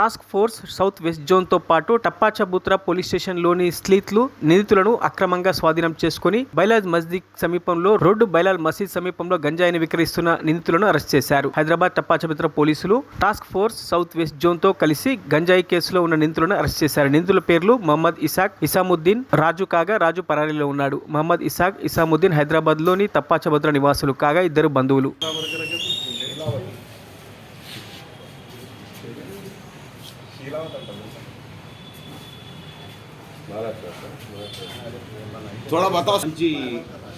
Task force south west జోన్తో పాటు టప్పాచబుత్రా police స్టేషన్లోని స్లీత్లు నిందితులను అక్రమంగా స్వాధీనం చేసుకుని బైలాజ్ మస్జిద్ సమీపంలో రోడ్డు బైలాల్ మసీద్ సమీపంలో గంజాయిని విక్రయిస్తున్న నిందితులను అరెస్ట్ చేశారు. హైదరాబాద్ టప్పాచబుత్రా పోలీసులు టాస్క్ ఫోర్స్ సౌత్ వెస్ట్ జోన్తో కలిసి గంజాయి కేసులో ఉన్న నిందితులను అరెస్ట్ చేశారు. నిందితుల పేర్లు మహమ్మద్ ఇసాక్, ఇసాముద్దీన్, రాజు కాగా. రాజు పరారీలో ఉన్నాడు. మహమ్మద్ ఇసాక్, ఇసాముద్దీన్ హైదరాబాద్లోని టప్పాచబుత్రా నివాసులు కాగా ఇద్దరు బంధువులు. మంచి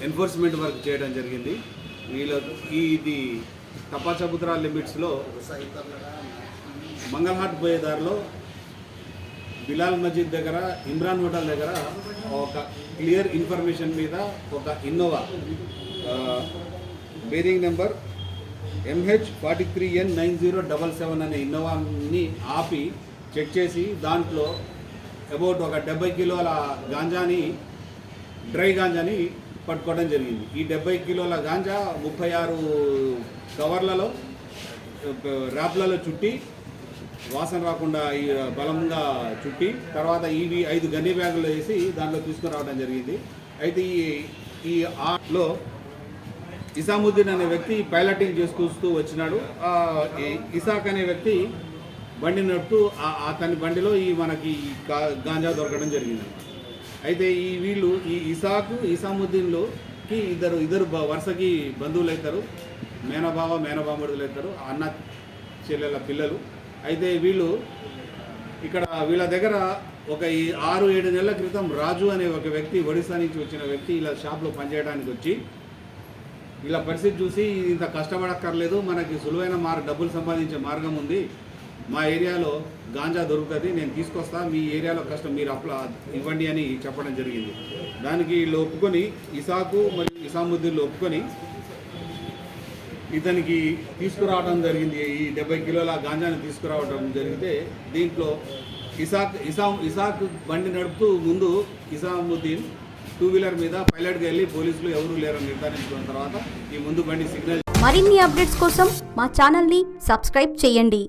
ఎన్ఫోర్స్మెంట్ వర్క్ చేయడం జరిగింది. ఇది టప్పాచబుత్రా లిమిట్స్లో మంగళహాట్ పోయే దారిలో బిలాల్ మస్జిద్ దగ్గర ఇమ్రాన్ హోటల్ దగ్గర ఒక క్లియర్ ఇన్ఫర్మేషన్ మీద ఒక ఇన్నోవా బేరింగ్ నెంబర్ MH43N9077 అనే ఇన్నోవాని ఆపి చెక్ చేసి దాంట్లో అబౌట్ ఒక 70 కిలోల గాంజాని, డ్రై గాంజాని పట్టుకోవడం జరిగింది. ఈ 70 కిలోల గాంజా 36 కవర్లలో ర్యాప్లలో చుట్టి వాసన రాకుండా ఈ బలంగా చుట్టి తర్వాత ఇవి 5 గన్ని బ్యాగులు వేసి దాంట్లో తీసుకురావడం జరిగింది. అయితే ఈ ఆటలో ఇసాముద్దీన్ అనే వ్యక్తి పైలటింగ్ చేసుకొస్తూ వచ్చినాడు. ఇసాక్ అనే వ్యక్తి బండి నడుపుతూ అతని బండిలో మనకి గాంజా దొరకడం జరిగింది. అయితే వీళ్ళు ఇసాకు, ఇసాముద్దీన్లోకి ఇద్దరు వరుసకి బంధువులు అవుతారు. మేనబామడులు అవుతారు, అన్న చెల్లెల పిల్లలు. అయితే వీళ్ళు ఇక్కడ వీళ్ళ దగ్గర ఒక 6-7 నెలల క్రితం రాజు అనే ఒక వ్యక్తి, ఒడిశా నుంచి వచ్చిన వ్యక్తి ఇలా షాప్లో పనిచేయడానికి వచ్చి ఇలా పరిస్థితి చూసి ఇంత కష్టపడక్కర్లేదు, మనకి సులువైన డబ్బులు సంపాదించే మార్గం ఉంది, మా ఏరియాలో గాంజా దొరుకుతుంది, నేను తీసుకొస్తా, మీ ఏరియాలో కష్టం మీరు ఇవ్వండి అని చెప్పడం జరిగింది. దానికి వీళ్ళు ఒప్పుకొని, ఇసాకు మరియు ఇసాముద్దీన్లు ఒప్పుకొని ఇతనికి తీసుకురావడం జరిగింది. ఈ 70 కిలోల గాంజాని తీసుకురావడం జరిగితే దీంట్లో ఇసాక్ బండి నడుపుతూ ముందు ఇసాముద్దీన్ 2 వీలర్ మీద పైలట్గా వెళ్ళి పోలీసులు ఎవరూ లేరని నిర్ధారించుకున్న తర్వాత ఈ ముందు బండి సిగ్నల్. మరిన్ని అప్డేట్స్ కోసం మా ఛానల్ని సబ్స్క్రైబ్ చేయండి.